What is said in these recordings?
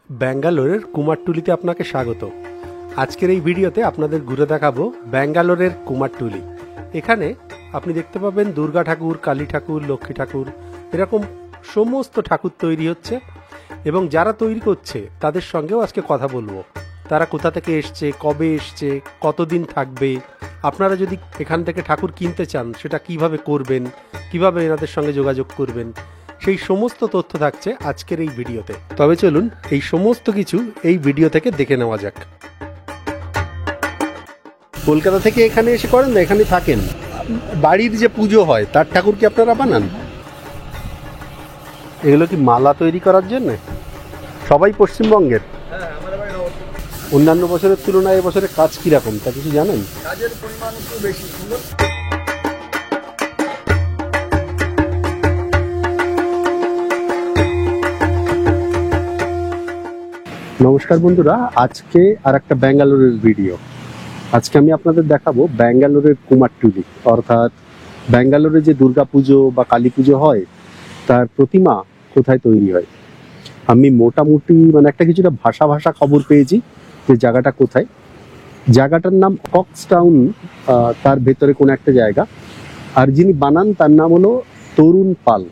ব্যাঙ্গালোরের কুমারটুলিতে আপনাকে স্বাগত। আজকের এই ভিডিওতে আপনাদের ঘুরে দেখাবো ব্যাঙ্গালোরের কুমারটুলি। এখানে আপনি দেখতে পাবেন দুর্গা ঠাকুর, কালী ঠাকুর, লক্ষ্মী ঠাকুর, এরকম সমস্ত ঠাকুর তৈরি হচ্ছে এবং যারা তৈরি করছে তাদের সঙ্গেও আজকে কথা বলবো। তারা কোথা থেকে এসছে, কবে এসছে, কতদিন থাকবে, আপনারা যদি এখান থেকে ঠাকুর কিনতে চান সেটা কিভাবে করবেন, কিভাবে এনাদের সঙ্গে যোগাযোগ করবেন, সেই সমস্ত তথ্য থাকছে আজকের এই ভিডিওতে। তবে চলুন এই সমস্ত কিছু এই ভিডিও থেকে দেখে নেওয়া যাক। কলকাতা থেকে এখানে এসে করেন না, এখানে থাকেন? বাড়ির যে পুজো হয় তার ঠাকুর কি আপনারা বানান? এগুলো কি মালা তৈরি করার জন্য? সবাই পশ্চিমবঙ্গের? অন্যান্য বছরের তুলনায় এবছরে কাজ কিরকম তা কিছু জানেন? কাজের পরিমাণ একটু বেশি ছিল। নমস্কার বন্ধুরা, আজকে আর একটা ব্যাঙ্গালোরের ভিডিও। আজকে আমি আপনাদের দেখাবো ব্যাঙ্গালোরের কুমারটুলি, অর্থাৎ ব্যাঙ্গালোরে যে দুর্গা পুজো বা কালী পুজো হয় তার প্রতিমা কোথায় তৈরি হয়। আমি মোটামুটি একটা কিছুটা ভাষা খবর পেয়েছি যে জায়গাটা কোথায়। জায়গাটার নাম কক্সটাউন, তার ভেতরে কোনো একটা জায়গা। আর যিনি বানান তার নাম হলো তরুণ পাল।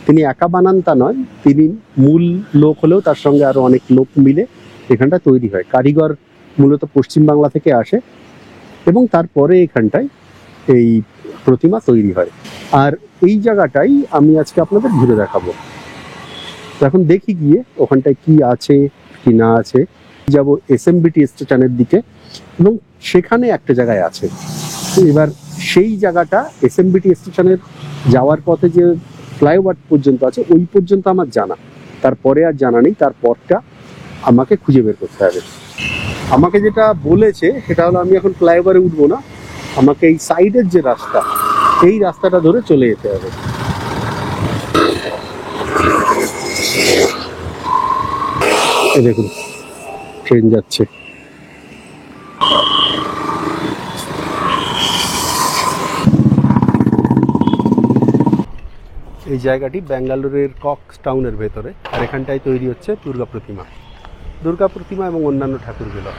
তিনি একা বানান তা নয়, তিনি মূল লোক হলেও তার সঙ্গে আরো অনেক লোক মিলে এখানটা তৈরি হয়। কারিগর মূলত পশ্চিমবাংলা থেকে আসে এবং তারপরে এখানটায় এই প্রতিমা তৈরি হয়। আর এই জায়গাটাই আমি আজকে আপনাদের ঘুরে দেখাবো। এখন দেখি গিয়ে ওখানটায় কি আছে কি না আছে। যাব SMBT স্টেশনের দিকে এবং সেখানে একটা জায়গায় আছে। এবার সেই জায়গাটা SMBT স্টেশনের যাওয়ার পথে যে ফ্লাইওভার পর্যন্ত আছে ওই পর্যন্ত আমার জানা, তারপরে আর জানা নেই। তারপরটা আমাকে খুঁজে বের করতে হবে। আমাকে যেটা বলেছে সেটা হলো আমি এখন ফ্লাইওভারে উঠবো না, আমাকে এই সাইডের যে রাস্তা এই রাস্তাটা ধরে চলে যেতে হবে। এই দেখুন ট্রেন যাচ্ছে। এই জায়গাটি ব্যাঙ্গালোরের কক্সটাউনের ভেতরে, আর এখানটায় তৈরি হচ্ছে দুর্গা প্রতিমা এবং অন্যান্য ঠাকুরগুলো।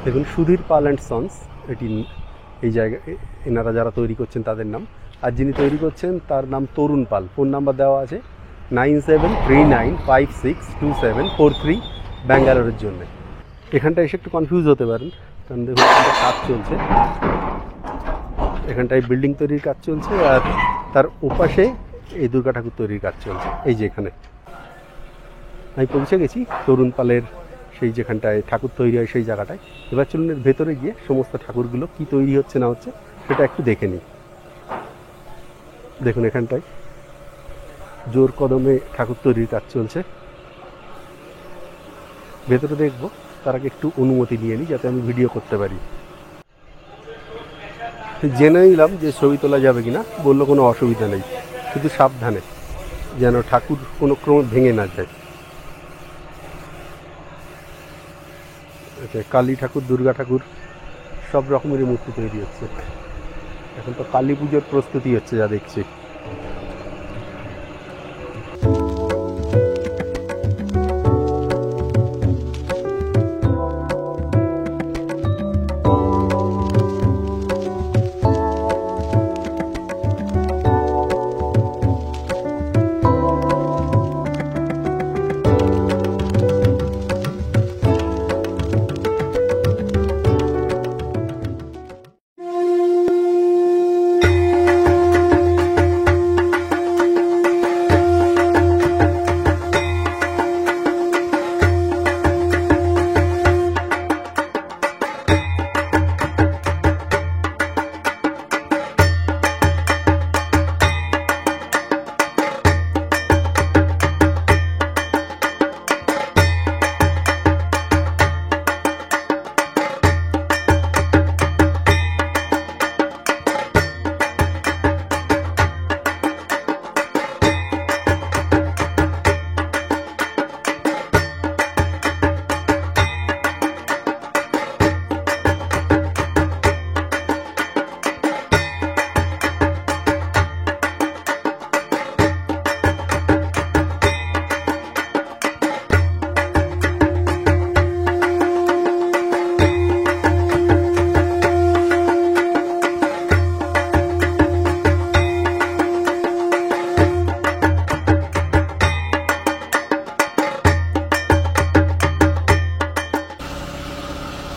দেখুন সুধীর পাল অ্যান্ড সন্স, এটি এই জায়গায় এনারা যারা তৈরি করছেন তাদের নাম। আর যিনি তৈরি করছেন তার নাম তরুণ পাল। ফোন নাম্বার দেওয়া আছে 9739562743 ব্যাঙ্গালোরের জন্য। এখানটায় এসে একটু কনফিউজ হতে পারেন, কারণ দেখুন কাজ চলছে, এখানটায় বিল্ডিং তৈরির কাজ চলছে আর তার ওপাশে এই দুর্গা ঠাকুর তৈরির কাজ চলছে। এই যে এখানে আমি পৌঁছে গেছি তরুণ পালের সেই যেখানটায় ঠাকুর তৈরি হয় সেই জায়গাটায়। এবার চলুন এর ভেতরে গিয়ে সমস্ত ঠাকুরগুলো কি তৈরি হচ্ছে না হচ্ছে সেটা একটু দেখে নিই। দেখুন এখানটায় জোর কদমে ঠাকুর তৈরির কাজ চলছে। ভেতরে দেখবো, তার আগে একটু অনুমতি নিয়ে নিই যাতে আমি ভিডিও করতে পারি। জেনে নিলাম যে ছবি তোলা যাবে কিনা, বললো কোনো অসুবিধা নেই, শুধু সাবধানে যেন ঠাকুর কোনো ক্রমে ভেঙে না যায়। কালী ঠাকুর, দুর্গা ঠাকুর সব রকমেরই মূর্তি তৈরি হচ্ছে। এখন তো কালী পুজোর প্রস্তুতি হচ্ছে যা দেখছি।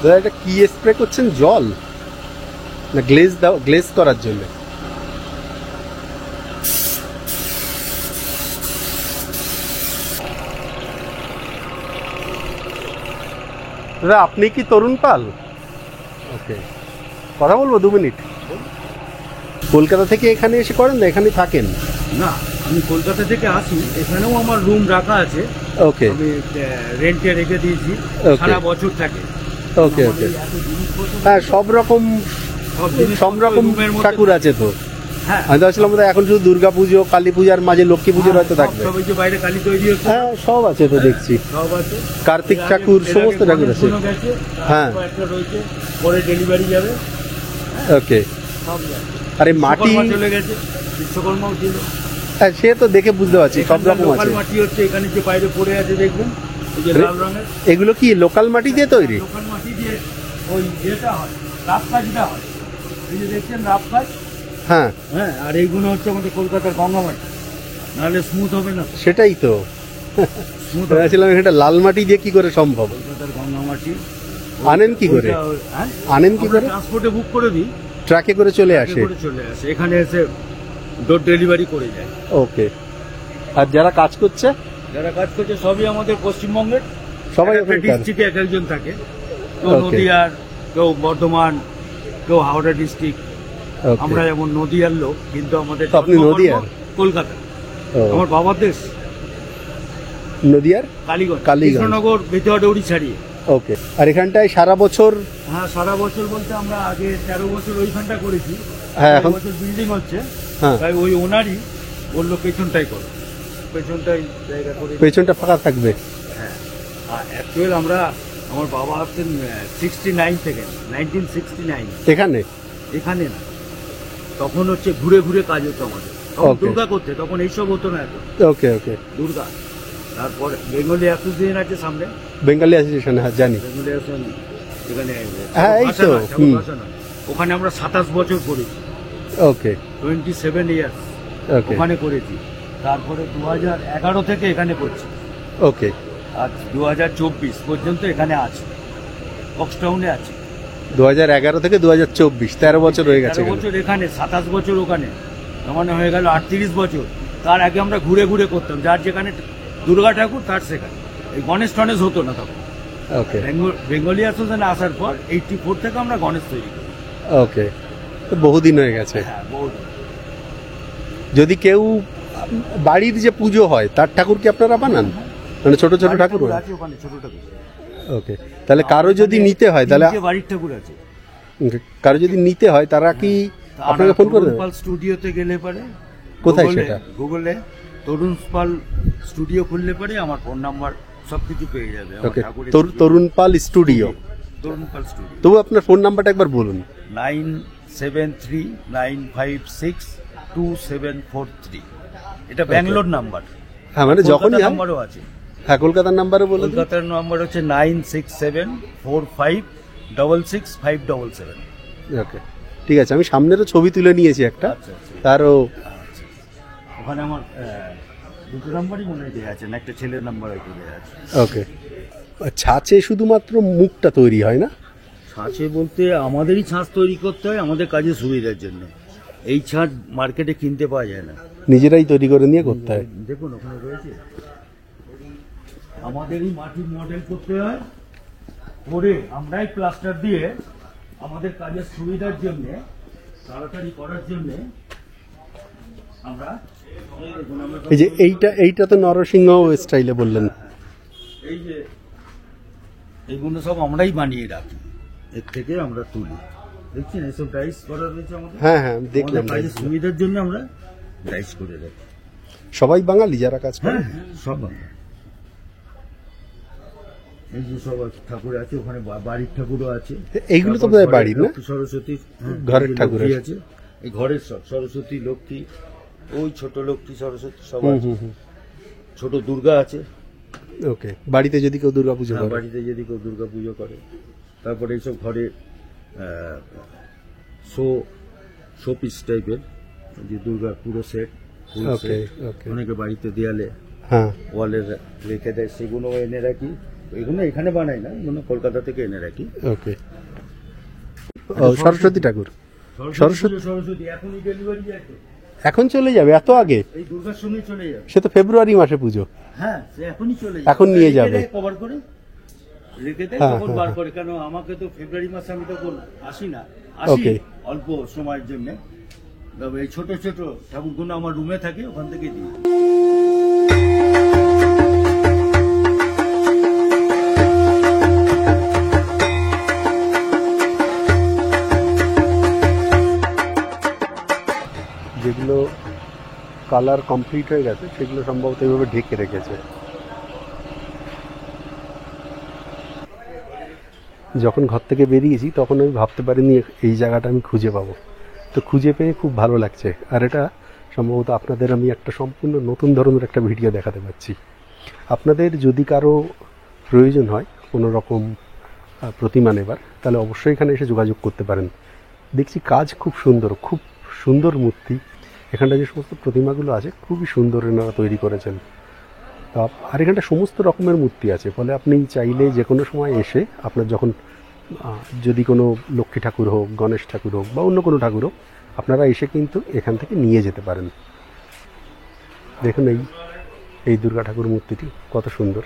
দাদা এটা কি স্প্রে করছেন, জল না গ্লেজ করার জন্য? দাদা আপনি কি তরুণ পাল? ওকে, কথা বলবো 2 মিনিট? কলকাতা থেকে এখানে এসে করেন না, এখানে থাকেন? না, আমি কলকাতা থেকে আসি, এখানেও আমার রুম রাখা আছে। ওকে আমি রেন্টে রেখে দিয়েছি, Okay. সারা বছর থাকে। ওকে ওকে, আমাদের এত জিনিসপত্র, হ্যাঁ সব রকম জিনিসপত্র সব রকম room এর মধ্যে- ঠাকুর আছে তো। হ্যাঁ, আমি তো আসলাম বোধহয় এখন শুধু দুর্গা পুজো, কালী পূজার মাঝে লক্ষ্মী পুজোর হয়তো থাকবে। সব এই যে বাইরে কালী তৈরি হচ্ছে, হ্যাঁ সব আছে তো দেখছি, সব আছে। কার্তিক এর আগে- ঠাকুর এর আগে সমস্ত ঠাকুর আছে। গণেশ গেছে, হ্যাঁ। তারপর একটা রয়েছে, পরে ডেলিভারি যাবে, ওকে, সব যাবে। আরে মাটি, বিশ্বকর্মা চলে গেছে, বিশ্বকর্মাও ছিল। হ্যাঁ সে তো দেখে বুঝতে পারছি সব এখানকার রকম লোকাল আছে। মাটি হচ্ছে, এখানে যে বাইরে পড়ে আছে দেখবেন, এই যে লাল রঙের এগুলো কি লোকাল মাটি দিয়ে তৈরি? লোকাল মাটি দিয়ে ওই যেটা হয়, রাফ কাজটা হয়। এই যে দেখছেন রাফ কাজ, হ্যাঁ হ্যাঁ, আর এইগুলো হচ্ছে আমাদের কলকাতার গঙ্গা মাটি, নাহলে স্মুথ হবে না, সেটাই তো স্মুথ হবে না। ভেবেছিলাম এটা লাল মাটি দিয়ে কি করে সম্ভব। কলকাতার গঙ্গা মাটি আনেন কি করে? আনেন কি করে? ট্রান্সপোর্টে বুক করে দিই, ট্রাকে করে চলে আসে? করে চলে আসে, এখানে এসে ডোর ডেলিভারি করে যায়। ওকে, আর যারা কাজ করছে যারা কাজ করছে সবই আমাদের পশ্চিমবঙ্গের, সবাই একটা ওখানকার? ডিস্ট্রিক্টে এক একজন থাকে, কেউ Okay. নদিয়ার, কেউ বর্ধমান, কেউ হাওড়া ডিস্ট্রিক্ট। ওকে, আমরা যেমন নদিয়ার লোক, কিন্তু আমাদের তো আপনি জন্মকর্ম নদিয়ার? কলকাতা। ও, আমার বাবার দেশ নদিয়ার? কালীগঞ্জ, কালীগঞ্জ। কৃষ্ণনগর, বেতুয়াডৌড়ি ছাড়িয়ে। ওকে, আর এখানটায় সারা বছর? হ্যাঁ, সারা বছর বলতে আমরা আগে 13 বছর ওইখানটা করেছি, হ্যাঁ, এখন? বছর বিল্ডিং হচ্ছে, হ্যাঁ, তাই ওই ওনারই বললো পেছনটাই করো, পেছনটাই জায়গা করে। পেছনটা ফাঁকা থাকবে? হ্যাঁ, আর অ্যাকচুয়াল আমরা, আমার বাবা আসছেন 69 থেকে, 1969 এখানে? এখানে না, তখন হচ্ছে ঘুরে ঘুরে কাজ হতো আমাদের, তখন Okay. দুর্গা করতে, তখন এইসব হতো না এত, ওকে ওকে, দুর্গা। তারপর বেঙ্গলি অ্যাসোসিয়েশন আছে সামনে, বেঙ্গলি অ্যাসোসিয়েশন, হ্যাঁ জানি। বেঙ্গলি অ্যাসোসিয়েশন হ্যাঁ, এখানে এই তো, ভাসান হয়, ঠাকুর হুম। ভাসান হয়। ওখানে আমরা 27 বছর করেছি, ওকে 27 ইয়ার্স ওকে ওখানে করেছি। তারপরে 2011 থেকে এখানে করছি, ওকে, আর 2024 পর্যন্ত এখানে আছি, কক্সটাউনে আছি। 2011 থেকে 2024, 13 বছর হয়ে গেছে 13 এখানে। বছর এখানে, 27 বছর ওখানে, তার মানে হয়ে গেল 38 বছর। তার আগে আমরা ঘুরে ঘুরে করতাম, যার যেখানে দুর্গা ঠাকুর তার সেখানে, এই গণেশ টনেশ হতো না তখন। ওকে বেঙ্গলি অ্যাসোসিয়েশনে আসার পর 84 থেকে আমরা গণেশ তৈরি করি। ওকে, তো বহুদিন হয়ে গেছে। হ্যাঁ, বহুত। যদি কেউ বাড়ির যে পুজো হয় তার ঠাকুর কি আপনারা বানান, মানে ছোট ছোট বাড়ির ঠাকুর? আছে ওখানে, ছোট ঠাকুর। ওকে, তাহলে কারো যদি নিতে হয় তাহলে, 3টে বাড়ির ঠাকুর আছে। কারো যদি নিতে হয় তারা কি আপনাকে ফোন করে দেবে? তরুণ পাল স্টুডিওতে গেলে পারে, কোথায় গুগলে- সেটা? গুগলে তরুণ পাল স্টুডিও খুললে পারে, আমার ফোন নাম্বার সবকিছু পেয়ে যাবে। আমার ওকে, ঠাকুরের তরুণ পাল স্টুডিও। তরুণ পাল স্টুডিও। তবু আপনার ফোন নাম্বারটা একবার বলুন। 9739562743। এটা ব্যাঙ্গালোর নাম্বার। হ্যাঁ মানে যখনই কলকাতার হয়, নাম্বারও আছে। হ্যাঁ কলকাতার নাম্বারও বলে দিন। কলকাতার নাম্বার হচ্ছে 9674566577। ওকে, ঠিক আছে, আমি সামনেরও ছবি তুলে নিয়েছি একটা, আচ্ছা আচ্ছা তারও আচ্ছা। ওখানে আমার দুটো নাম্বারই মনে হয় দেওয়া আছে, না একটা ছেলের নাম্বার হয়তো দেওয়া আছে। ওকে। ছাঁচে শুধুমাত্র মুখটা তৈরি হয় না? ছাঁচে বলতে আমাদেরই ছাঁচ তৈরি করতে হয় আমাদের কাজের সুবিধার জন্য। এই ছাঁচ মার্কেটে কিনতে পাওয়া যায় না। নিজেরাই তৈরি করে নিয়ে করতে হয়। দেখুন ওখানে রয়েছে, আমাদেরই মাটির মডেল করতে হয়, করে আমরাই প্লাস্টার দিয়ে আমাদের কাজের সুবিধার জন্য, তাড়াতাড়ি করার জন্য আমরা এই যে এইটা তো নরসিংহ স্টাইলে বললেন। এই যে এইগুলো সব আমরাই বানিয়ে রাখি, এর থেকে আমরা তুলি। দেখছেন এসব ডাইস করা রয়েছে আমাদের। হ্যাঁ হ্যাঁ দেখলাম। আমাদের কাজের সুবিধার জন্য আমরা ডাইস করে রাখি। সবাই বাঙালি যারা কাজ করে? হ্যাঁ, সব বাংলা। এই যে সব ঠাকুর আছে, ওখানে বাড়ির ঠাকুরও আছে। এইগুলো তো বোধহয় বাড়ির না? লক্ষ্মী সরস্বতী, ঘরের ঠাকুর লক্ষ্মী আছে। আছে। এই ঘরের সব সরস্বতী, লক্ষ্মী, ওই ছোট লক্ষ্মী সরস্বতী সব হুম আছে। হুম হুম। ছোট দুর্গা আছে। ওকে, বাড়িতে যদি কেউ দুর্গা পুজো হ্যাঁ, করে? বাড়িতে যদি কেউ দুর্গা পুজো করে। তারপরে এইসব ঘরে শোপিস টাইপের, যে দুর্গার পুরো সেট, ওকে ওকে, অনেকে বাড়িতে দেয়ালে হ্যাঁ ওয়ালে রেখে দেয়, সেগুলো এনে রাখি। এগুলো এখানে বানাই না, এগুলো কলকাতা থেকে এনে রাখি। ওকে। সরস্বতী ঠাকুর, সরস্বতী এখনই ডেলিভারি আছে, এখন চলে যাবে এত আগে? এই দুর্গার সময় চলে যাবে। সে তো ফেব্রুয়ারি মাসে পুজো। হ্যাঁ, সে এখনই চলে যাবে, এখন নিয়ে যাবে কভার করে রেখে দেয়, হ্যাঁ, তখন হ্যাঁ, বার হ্যাঁ। করে। কেন আমাকে তো ফেব্রুয়ারি মাসে আমি তখন আসি না, আসি Okay. অল্প সময়ের জন্য। তবে এই ছোট ছোট ঠাকুরগুলো আমার রুমে থাকে, ওখান থেকে দিই। যেগুলো কালার কমপ্লিট হয়ে গেছে সেগুলো সম্ভবত এইভাবে ঢেকে রেখেছে। যখন ঘর থেকে বেরিয়েছি তখন আমি ভাবতে পারিনি এই জায়গাটা আমি খুঁজে পাবো, তো খুঁজে পেয়ে খুব ভালো লাগছে। আর এটা সম্ভবত আপনাদের আমি একটা সম্পূর্ণ নতুন ধরনের একটা ভিডিও দেখাতে পারছি। আপনাদের যদি কারো প্রয়োজন হয় কোনো রকম প্রতিমা নেবার, তাহলে অবশ্যই এখানে এসে যোগাযোগ করতে পারেন। দেখছি কাজ খুব সুন্দর, খুব সুন্দর মূর্তি। এখানটা যে সমস্ত প্রতিমাগুলো আছে খুবই সুন্দর এনারা তৈরি করেছেন। আর এখানটা সমস্ত রকমের মূর্তি আছে, ফলে আপনি চাইলে যে কোনো সময় এসে আপনার যখন যদি কোনো লক্ষ্মী ঠাকুর হোক, গণেশ ঠাকুর হোক বা অন্য কোনো ঠাকুর হোক, আপনারা এসে কিন্তু এখান থেকে নিয়ে যেতে পারেন। দেখুন এই দুর্গা ঠাকুর মূর্তিটি কত সুন্দর।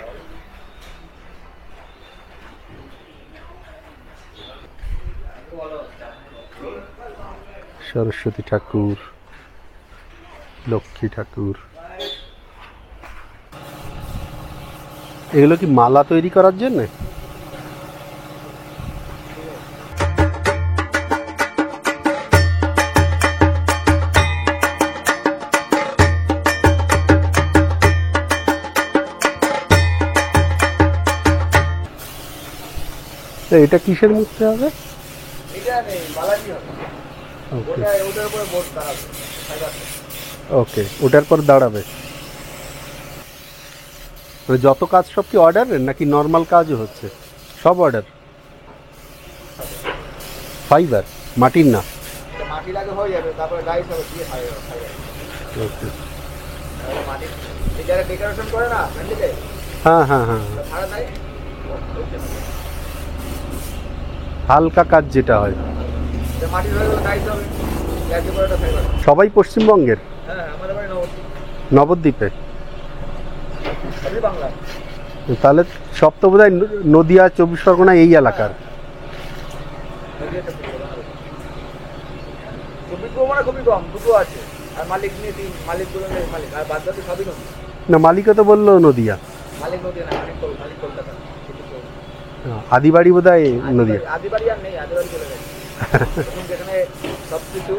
সরস্বতী ঠাকুর, লক্ষ্মী ঠাকুর, এগুলো কি মালা তৈরি করার জন্য? এটা কিসের মূর্তি হবে? এটা নেই, বালাজি হবে। ওকে, ওটার উপরে বোর্ড দাঁড়াবে। ওকে, ওটার পর দাঁড়াবে। মানে যত কাজ সব কি অর্ডারের নাকি নর্মাল কাজও হচ্ছে? সব অর্ডার। ফাইবার, মাটির না? মাটি লাগে হয়ে যাবে, তারপরে ডাইস হবে দিয়ে ফাইবার। ওকে, মাটি এই যারা ডেকোরেশন করে না প্যান্ডেলে, হ্যাঁ হ্যাঁ হ্যাঁ, ভাড়া দেয় হালকা কাজ যেটা হয়। মাটির হয়ে গেলে ডাইস হবে, ইয়াকে পরে একটা ফাইবার। সবাই পশ্চিমবঙ্গের? হ্যাঁ, আমাদের বাড়ি নবদ্বীপে? সবই বাংলা। তাহলে সব তো বোধ হয় নদিয়া, 24 পরগনা এই এলাকার। খুবই কম, দুটো আছে। আর মালিক নিয়ে মালিক গুলো নেই, মালিক আর বাদ বাকি সবই নদী। না, মালিকও তো বললো নদিয়া। মালিক নদী না, মালিক কলকাতা। আদিবাড়ি বোধ হয় নদিয়া। আদিবাড়ি আর নেই, আদিবাড়ি চলে গেছে। এখন যেখানে সব কিছু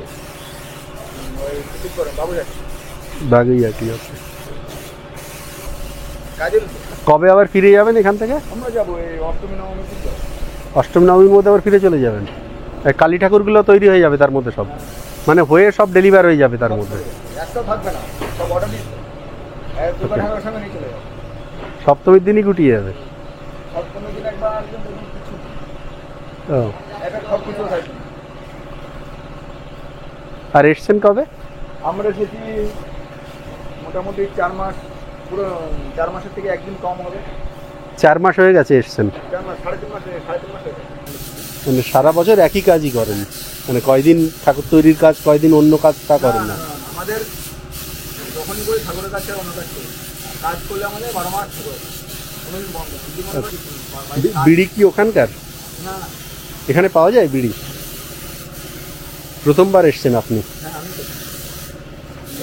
ওই কিছু করে বাবু যাচ্ছে বাগুইয়াটি। ওকে, কাজের। কবে আবার ফিরে যাবেন এখান থেকে? আমরা যাবো এই অষ্টমী নবমী দিন। অষ্টমী নবমীর মধ্যে আবার ফিরে চলে যাবেন? এই কালী ঠাকুরগুলো তৈরি হয়ে যাবে তার মধ্যে, সব মানে হয়ে সব ডেলিভার হয়ে যাবে তার মধ্যে? একটাও থাকবে না, সব অর্ডার দিচ্ছে। দোকান ঠাকুরের সঙ্গে নিয়ে চলে যাবে। সপ্তমীর দিনই গুটিয়ে যাবে? সপ্তমী দিন একবার আসবেন, দেখুন কিছু ও, সব কিছু থাকবে। আর এসছেন কবে? আমরা এসেছি মোটামুটি 4 মাস, পুরো 4 মাসের থেকে একদিন কম হবে। 4 মাস হয়ে গেছে এসছেন? 4 মাস, 3.5 মাস, 3.5 মাস হয়ে গেছে। মানে সারা বছর একই কাজই করেন? মানে কয়দিন ঠাকুর তৈরির কাজ, কয়দিন অন্য কাজ, তা করেন না? আমাদের যখনই করে ঠাকুরের কাছে অন্য কাজ করি, কাজ করলে আমাদের 12 মাস করে কোনোদিন বন্ধ। বিড়ি কি ওখানকার? না, এখানে পাওয়া যায় বিড়ি? প্রথমবার এসছেন আপনি? হ্যাঁ, আমি তো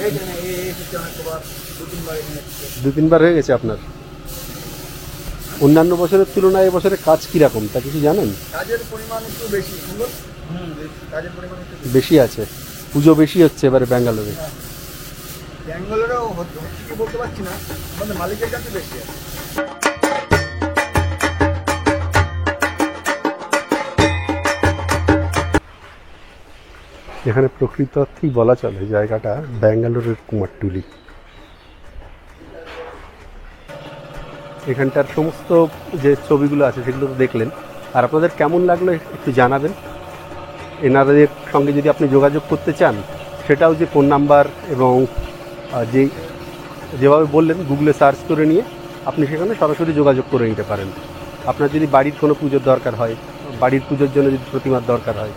এই যে এই সিস্টেম একবার 2-3 বার এনে এসেছি। 2-3 বার হয়ে গেছে আপনার? অন্যান্য বছরের তুলনায় এবছরে কাজ কিরকম তা কিছু জানেন? কাজের পরিমাণ একটু বেশি, সুন্দর। কাজের পরিমাণ একটু বেশি আছে, পুজো বেশি হচ্ছে এবারে ব্যাঙ্গালোরে। ব্যাঙ্গালোরেও হচ্ছে কি বলতে পারছি না, আমাদের মালিকের কাছে বেশি আছে। এখানে প্রকৃত অর্থেই বলা চলে জায়গাটা ব্যাঙ্গালোরের কুমারটুলি। এখানটার সমস্ত যে ছবিগুলো আছে সেগুলো তো দেখলেন। আর আপনাদের কেমন লাগলো একটু জানাবেন। এনাদের সঙ্গে যদি আপনি যোগাযোগ করতে চান, সেটাও যে ফোন নাম্বার এবং যেভাবে বললেন গুগলে সার্চ করে নিয়ে আপনি সেখানে সরাসরি যোগাযোগ করে নিতে পারেন। আপনার যদি বাড়ির কোনো পুজোর দরকার হয়, বাড়ির পুজোর জন্য যদি প্রতিমার দরকার হয়,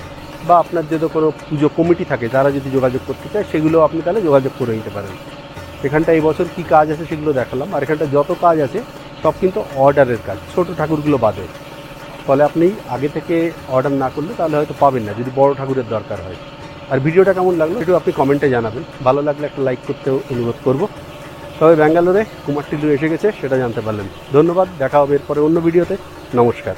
বা আপনার যদি কোনো পুজো কমিটি থাকে যারা যদি যোগাযোগ করতে চায়, সেগুলো আপনি তাহলে যোগাযোগ করে নিতে পারেন। এখানটা এই বছর কী কাজ আছে সেগুলো দেখালাম, আর এখানটা যত কাজ আছে সব কিন্তু অর্ডারের কাজ, ছোট ঠাকুরগুলো বাদে। ফলে আপনি আগে থেকে অর্ডার না করলে তাহলে হয়তো পাবেন না, যদি বড় ঠাকুরের দরকার হয়। আর ভিডিওটা কেমন লাগলো একটু আপনি কমেন্টে জানাবেন, ভালো লাগলে একটা লাইক করতেও অনুরোধ করব। তবে ব্যাঙ্গালোরে কুমারটুলি এসে গেছে সেটা জানতে পারলেন। ধন্যবাদ, দেখা হবে এরপরে অন্য ভিডিওতে। নমস্কার।